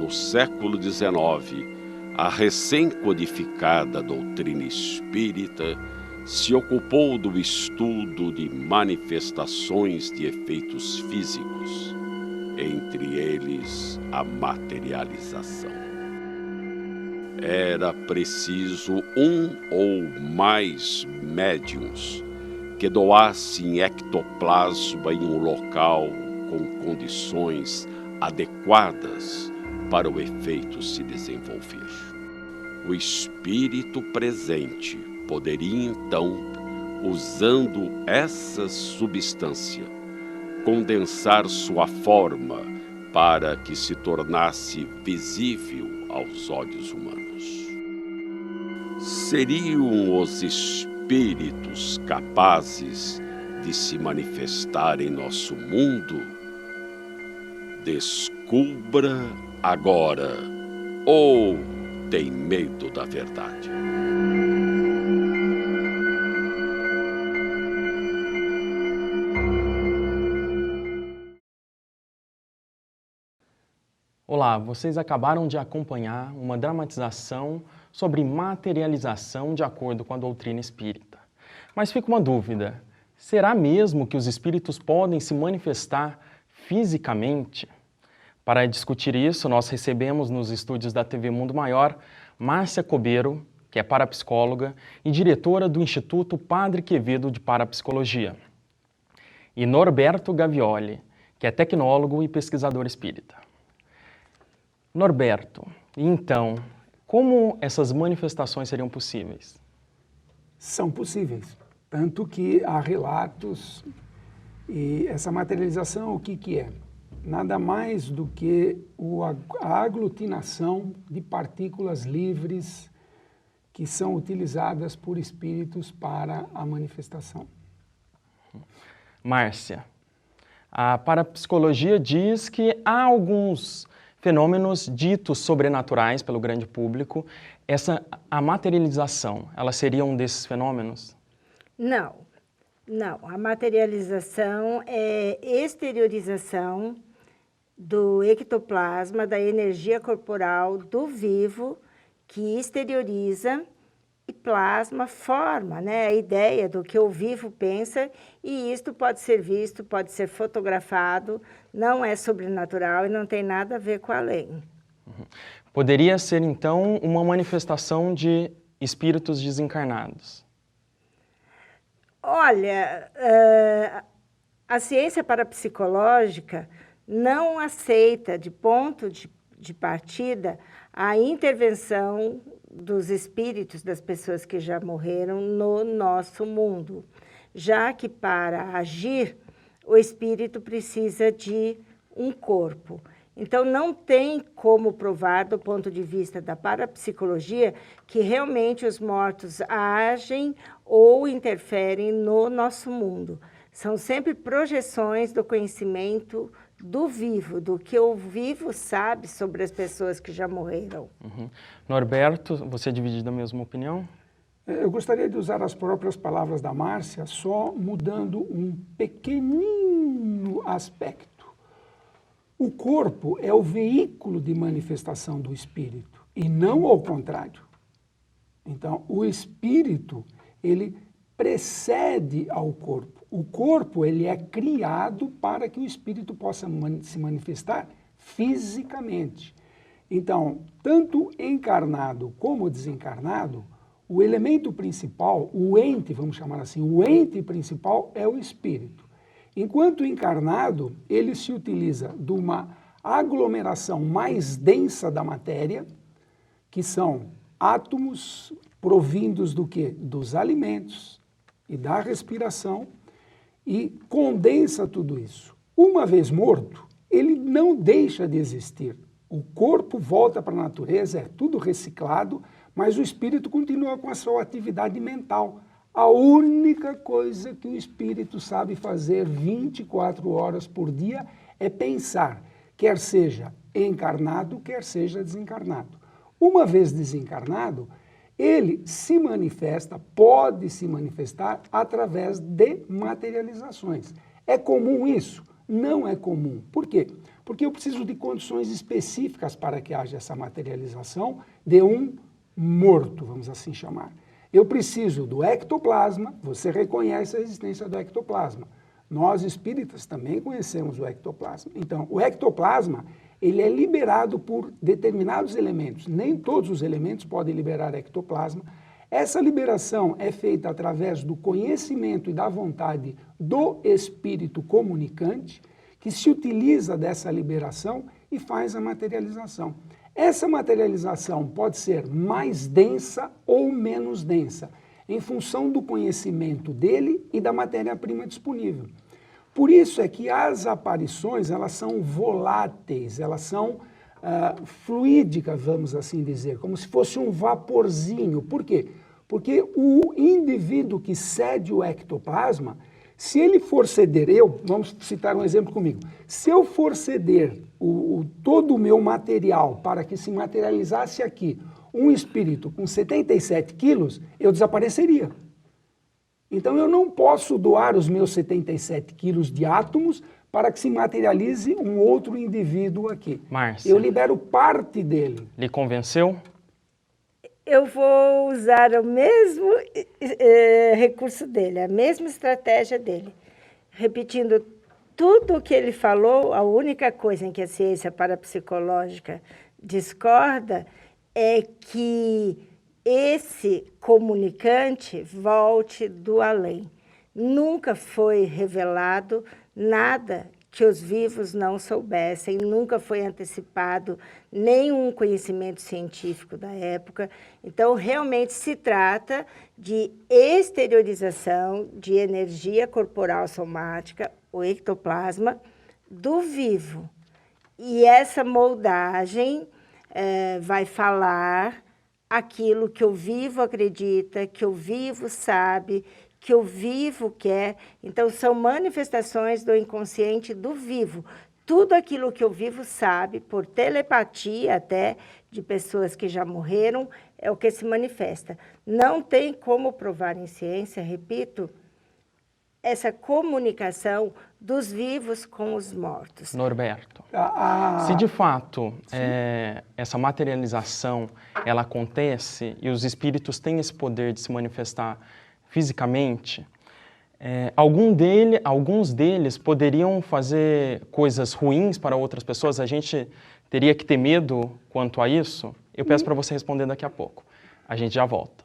no século XIX, a recém-codificada doutrina espírita se ocupou do estudo de manifestações de efeitos físicos, entre eles a materialização. Era preciso um ou mais médiuns que doassem ectoplasma em um local com condições adequadas para o efeito se desenvolver. O espírito presente poderia então, usando essa substância, condensar sua forma para que se tornasse visível aos olhos humanos. Seriam os espíritos capazes de se manifestar em nosso mundo? Descubra agora, ou tem medo da verdade? Olá, vocês acabaram de acompanhar uma dramatização sobre materialização de acordo com a doutrina espírita. Mas fica uma dúvida, será mesmo que os espíritos podem se manifestar fisicamente? Para discutir isso, nós recebemos nos estúdios da TV Mundo Maior, Márcia Cobeiro, que é parapsicóloga e diretora do Instituto Padre Quevedo de Parapsicologia, e Norberto Gavioli, que é tecnólogo e pesquisador espírita. Norberto, então, como essas manifestações seriam possíveis? São possíveis, tanto que há relatos, e essa materialização o que é? Nada mais do que a aglutinação de partículas livres que são utilizadas por espíritos para a manifestação. Márcia, a parapsicologia diz que há alguns fenômenos ditos sobrenaturais pelo grande público. A materialização, ela seria um desses fenômenos? Não. A materialização é exteriorização do ectoplasma, da energia corporal do vivo, que exterioriza e plasma, forma, né, a ideia do que o vivo pensa, e isto pode ser visto, pode ser fotografado, não é sobrenatural e não tem nada a ver com a lei. Poderia ser, então, uma manifestação de espíritos desencarnados? Olha, a ciência parapsicológica não aceita, de ponto de partida, a intervenção dos espíritos das pessoas que já morreram no nosso mundo, já que para agir, o espírito precisa de um corpo. Então, não tem como provar, do ponto de vista da parapsicologia, que realmente os mortos agem ou interferem no nosso mundo. São sempre projeções do conhecimento do vivo, do que o vivo sabe sobre as pessoas que já morreram. Norberto, você divide da mesma opinião? Eu gostaria de usar as próprias palavras da Márcia, só mudando um pequenino aspecto. O corpo é o veículo de manifestação do espírito, e não ao contrário. Então, o espírito, ele precede ao corpo. O corpo, ele é criado para que o espírito possa se manifestar fisicamente. Então, tanto encarnado como desencarnado, o elemento principal, o ente, vamos chamar assim, o ente principal é o espírito. Enquanto encarnado, ele se utiliza de uma aglomeração mais densa da matéria, que são átomos provindos do quê? Dos alimentos e da respiração, e condensa tudo isso. Uma vez morto, ele não deixa de existir. O corpo volta para a natureza, é tudo reciclado, mas o espírito continua com a sua atividade mental. A única coisa que o espírito sabe fazer 24 horas por dia é pensar, quer seja encarnado, quer seja desencarnado. Uma vez desencarnado, ele se manifesta, pode se manifestar através de materializações. É comum isso? não é comum. Por quê? Porque eu preciso de condições específicas para que haja essa materialização de um morto, vamos assim chamar. Eu preciso do ectoplasma, você reconhece a existência do ectoplasma. Nós espíritas também conhecemos o ectoplasma. Então, o ectoplasma, ele é liberado por determinados elementos. Nem todos os elementos podem liberar ectoplasma. Essa liberação é feita através do conhecimento e da vontade do espírito comunicante, que se utiliza dessa liberação e faz a materialização. Essa materialização pode ser mais densa ou menos densa, em função do conhecimento dele e da matéria-prima disponível. Por isso é que as aparições, elas são voláteis, elas são fluídicas, vamos assim dizer, como se fosse um vaporzinho. Por quê? Porque o indivíduo que cede o ectoplasma, se ele for ceder, vamos citar um exemplo comigo, se eu for ceder todo o meu material para que se materializasse aqui um espírito com 77 quilos, eu desapareceria. Então eu não posso doar os meus 77 quilos de átomos para que se materialize um outro indivíduo aqui. Márcia, eu libero parte dele. lhe convenceu? Eu vou usar o mesmo recurso dele, a mesma estratégia dele. Repetindo tudo o que ele falou, a única coisa em que a ciência parapsicológica discorda é que esse comunicante volte do além. Nunca foi revelado nada que os vivos não soubessem, nunca foi antecipado nenhum conhecimento científico da época. Então, realmente se trata de exteriorização de energia corporal somática, o ectoplasma, do vivo. E essa moldagem vai falar aquilo que o vivo acredita, que o vivo sabe, que o vivo quer. Então, são manifestações do inconsciente do vivo. Tudo aquilo que o vivo sabe, por telepatia até, de pessoas que já morreram, é o que se manifesta. Não tem como provar em ciência, repito, essa comunicação dos vivos com os mortos. Norberto, se de fato essa materialização ela acontece e os espíritos têm esse poder de se manifestar fisicamente, alguns deles poderiam fazer coisas ruins para outras pessoas, a gente teria que ter medo quanto a isso? Eu peço para você responder daqui a pouco. A gente já volta.